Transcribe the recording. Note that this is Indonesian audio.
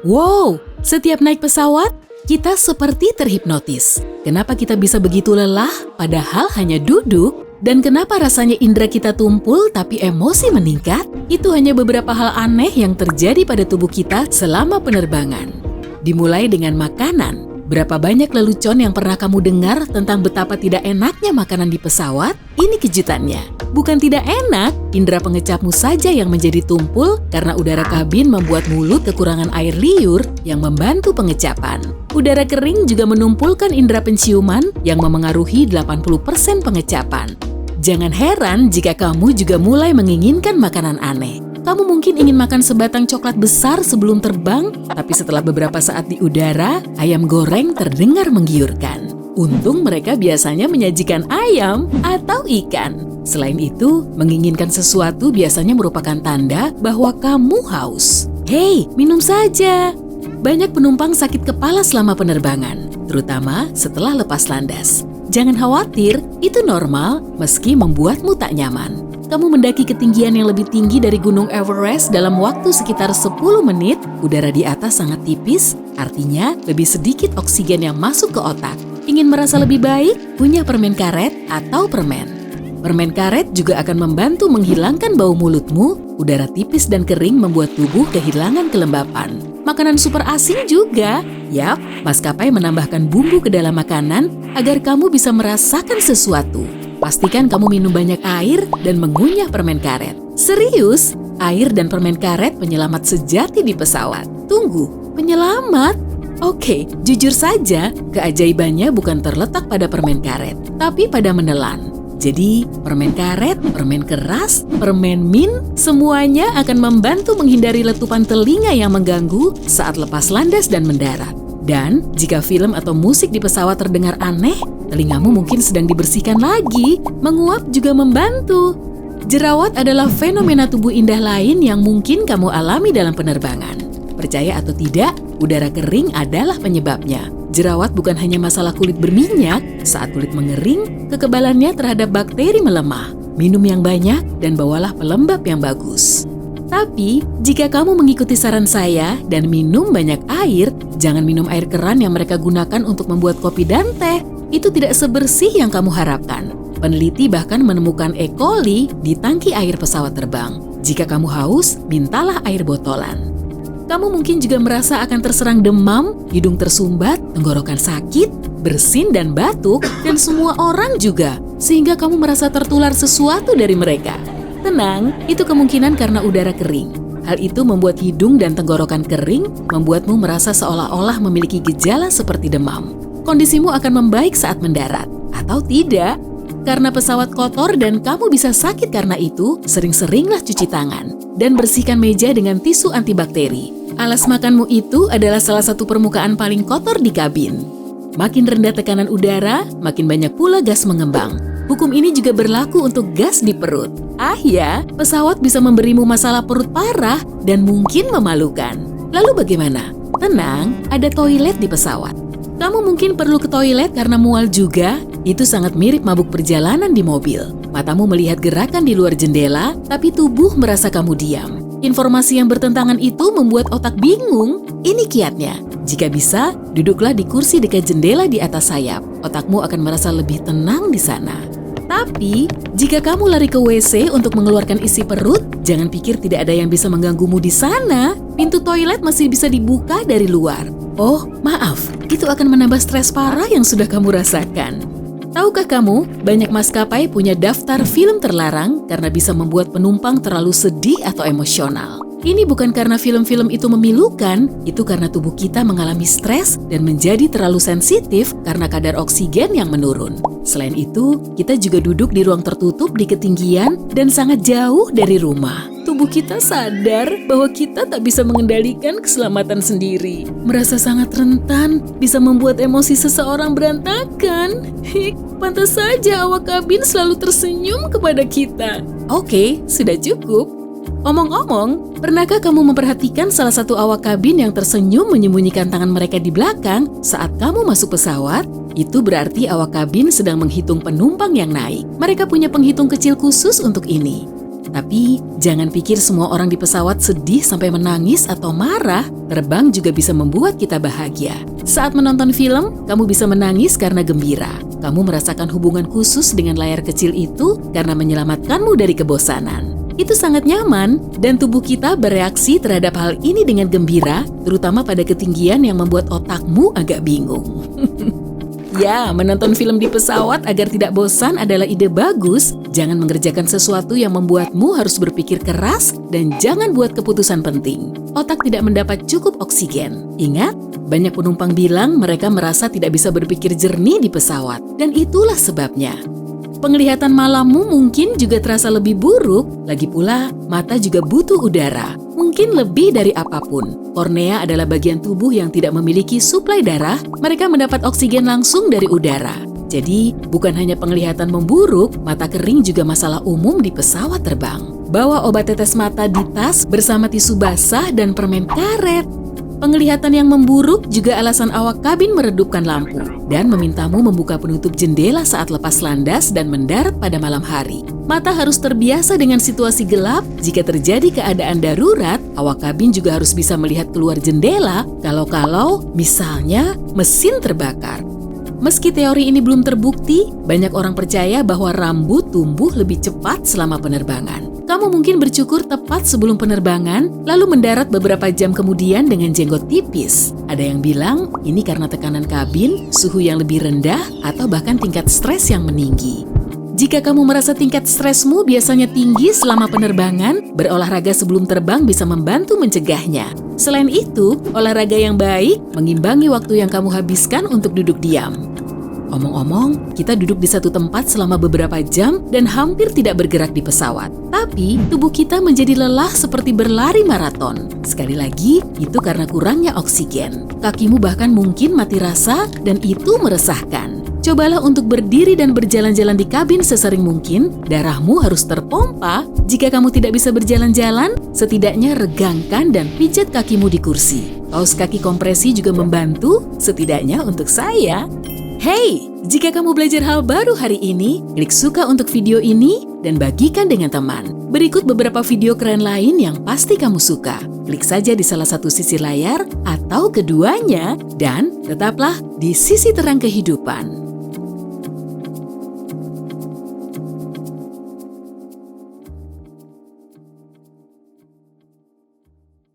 Wow, setiap naik pesawat, kita seperti terhipnotis. Kenapa kita bisa begitu lelah, padahal hanya duduk? Dan kenapa rasanya indera kita tumpul tapi emosi meningkat? Itu hanya beberapa hal aneh yang terjadi pada tubuh kita selama penerbangan. Dimulai dengan makanan. Berapa banyak lelucon yang pernah kamu dengar tentang betapa tidak enaknya makanan di pesawat? Ini kejutannya. Bukan tidak enak, indera pengecapmu saja yang menjadi tumpul karena udara kabin membuat mulut kekurangan air liur yang membantu pengecapan. Udara kering juga menumpulkan indera penciuman yang memengaruhi 80% pengecapan. Jangan heran jika kamu juga mulai menginginkan makanan aneh. Kamu mungkin ingin makan sebatang coklat besar sebelum terbang, tapi setelah beberapa saat di udara, ayam goreng terdengar menggiurkan. Untung mereka biasanya menyajikan ayam atau ikan. Selain itu, menginginkan sesuatu biasanya merupakan tanda bahwa kamu haus. Hei, minum saja! Banyak penumpang sakit kepala selama penerbangan, terutama setelah lepas landas. Jangan khawatir, itu normal meski membuatmu tak nyaman. Kamu mendaki ketinggian yang lebih tinggi dari Gunung Everest dalam waktu sekitar 10 menit, udara di atas sangat tipis, artinya lebih sedikit oksigen yang masuk ke otak. Ingin merasa lebih baik? Punya permen karet atau permen. Permen karet juga akan membantu menghilangkan bau mulutmu, udara tipis dan kering membuat tubuh kehilangan kelembapan. Makanan super asin juga. Yap, maskapai menambahkan bumbu ke dalam makanan agar kamu bisa merasakan sesuatu. Pastikan kamu minum banyak air dan mengunyah permen karet. Serius, air dan permen karet penyelamat sejati di pesawat. Tunggu, penyelamat? Oke, jujur saja, keajaibannya bukan terletak pada permen karet, tapi pada menelan. Jadi, permen karet, permen keras, permen mint, semuanya akan membantu menghindari letupan telinga yang mengganggu saat lepas landas dan mendarat. Dan, jika film atau musik di pesawat terdengar aneh, telingamu mungkin sedang dibersihkan lagi. Menguap juga membantu. Jerawat adalah fenomena tubuh indah lain yang mungkin kamu alami dalam penerbangan. Percaya atau tidak, udara kering adalah penyebabnya. Jerawat bukan hanya masalah kulit berminyak, saat kulit mengering, kekebalannya terhadap bakteri melemah. Minum yang banyak dan bawalah pelembab yang bagus. Tapi, jika kamu mengikuti saran saya dan minum banyak air, jangan minum air keran yang mereka gunakan untuk membuat kopi dan teh. Itu tidak sebersih yang kamu harapkan. Peneliti bahkan menemukan E. coli di tangki air pesawat terbang. Jika kamu haus, mintalah air botolan. Kamu mungkin juga merasa akan terserang demam, hidung tersumbat, tenggorokan sakit, bersin dan batuk, dan semua orang juga, sehingga kamu merasa tertular sesuatu dari mereka. Tenang, itu kemungkinan karena udara kering. Hal itu membuat hidung dan tenggorokan kering, membuatmu merasa seolah-olah memiliki gejala seperti demam. Kondisimu akan membaik saat mendarat, atau tidak. Karena pesawat kotor dan kamu bisa sakit karena itu, sering-seringlah cuci tangan dan bersihkan meja dengan tisu antibakteri. Alas makanmu itu adalah salah satu permukaan paling kotor di kabin. Makin rendah tekanan udara, makin banyak pula gas mengembang. Hukum ini juga berlaku untuk gas di perut. Ah ya, pesawat bisa memberimu masalah perut parah dan mungkin memalukan. Lalu bagaimana? Tenang, ada toilet di pesawat. Kamu mungkin perlu ke toilet karena mual juga. Itu sangat mirip mabuk perjalanan di mobil. Matamu melihat gerakan di luar jendela, tapi tubuh merasa kamu diam. Informasi yang bertentangan itu membuat otak bingung. Ini kiatnya. Jika bisa, duduklah di kursi dekat jendela di atas sayap. Otakmu akan merasa lebih tenang di sana. Tapi, jika kamu lari ke WC untuk mengeluarkan isi perut, jangan pikir tidak ada yang bisa mengganggumu di sana. Pintu toilet masih bisa dibuka dari luar. Oh, maaf, itu akan menambah stres parah yang sudah kamu rasakan. Tahukah kamu, banyak maskapai punya daftar film terlarang karena bisa membuat penumpang terlalu sedih atau emosional. Ini bukan karena film-film itu memilukan, itu karena tubuh kita mengalami stres dan menjadi terlalu sensitif karena kadar oksigen yang menurun. Selain itu, kita juga duduk di ruang tertutup di ketinggian dan sangat jauh dari rumah. Tubuh kita sadar bahwa kita tak bisa mengendalikan keselamatan sendiri. Merasa sangat rentan, bisa membuat emosi seseorang berantakan. Pantas saja awak kabin selalu tersenyum kepada kita. Oke, sudah cukup. Omong-omong, pernahkah kamu memperhatikan salah satu awak kabin yang tersenyum menyembunyikan tangan mereka di belakang saat kamu masuk pesawat? Itu berarti awak kabin sedang menghitung penumpang yang naik. Mereka punya penghitung kecil khusus untuk ini. Tapi jangan pikir semua orang di pesawat sedih sampai menangis atau marah. Terbang juga bisa membuat kita bahagia. Saat menonton film, kamu bisa menangis karena gembira. Kamu merasakan hubungan khusus dengan layar kecil itu karena menyelamatkanmu dari kebosanan. Itu sangat nyaman dan tubuh kita bereaksi terhadap hal ini dengan gembira, terutama pada ketinggian yang membuat otakmu agak bingung. Ya, menonton film di pesawat agar tidak bosan adalah ide bagus. Jangan mengerjakan sesuatu yang membuatmu harus berpikir keras dan jangan buat keputusan penting. Otak tidak mendapat cukup oksigen. Ingat, banyak penumpang bilang mereka merasa tidak bisa berpikir jernih di pesawat. Dan itulah sebabnya. Penglihatan malammu mungkin juga terasa lebih buruk. Lagi pula, mata juga butuh udara. Mungkin lebih dari apapun. Kornea adalah bagian tubuh yang tidak memiliki suplai darah. Mereka mendapat oksigen langsung dari udara. Jadi, bukan hanya penglihatan memburuk, mata kering juga masalah umum di pesawat terbang. Bawa obat tetes mata di tas bersama tisu basah dan permen karet. Penglihatan yang memburuk juga alasan awak kabin meredupkan lampu dan memintamu membuka penutup jendela saat lepas landas dan mendarat pada malam hari. Mata harus terbiasa dengan situasi gelap. Jika terjadi keadaan darurat, awak kabin juga harus bisa melihat keluar jendela kalau misalnya mesin terbakar. Meski teori ini belum terbukti, banyak orang percaya bahwa rambut tumbuh lebih cepat selama penerbangan. Kamu mungkin bercukur tepat sebelum penerbangan, lalu mendarat beberapa jam kemudian dengan jenggot tipis. Ada yang bilang ini karena tekanan kabin, suhu yang lebih rendah, atau bahkan tingkat stres yang meninggi. Jika kamu merasa tingkat stresmu biasanya tinggi selama penerbangan, berolahraga sebelum terbang bisa membantu mencegahnya. Selain itu, olahraga yang baik mengimbangi waktu yang kamu habiskan untuk duduk diam. Omong-omong, kita duduk di satu tempat selama beberapa jam dan hampir tidak bergerak di pesawat. Tapi, tubuh kita menjadi lelah seperti berlari maraton. Sekali lagi, itu karena kurangnya oksigen. Kakimu bahkan mungkin mati rasa dan itu meresahkan. Cobalah untuk berdiri dan berjalan-jalan di kabin sesering mungkin. Darahmu harus terpompa. Jika kamu tidak bisa berjalan-jalan, setidaknya regangkan dan pijat kakimu di kursi. Kaos kaki kompresi juga membantu, setidaknya untuk saya. Hey, jika kamu belajar hal baru hari ini, klik suka untuk video ini dan bagikan dengan teman. Berikut beberapa video keren lain yang pasti kamu suka. Klik saja di salah satu sisi layar atau keduanya dan tetaplah di sisi terang kehidupan.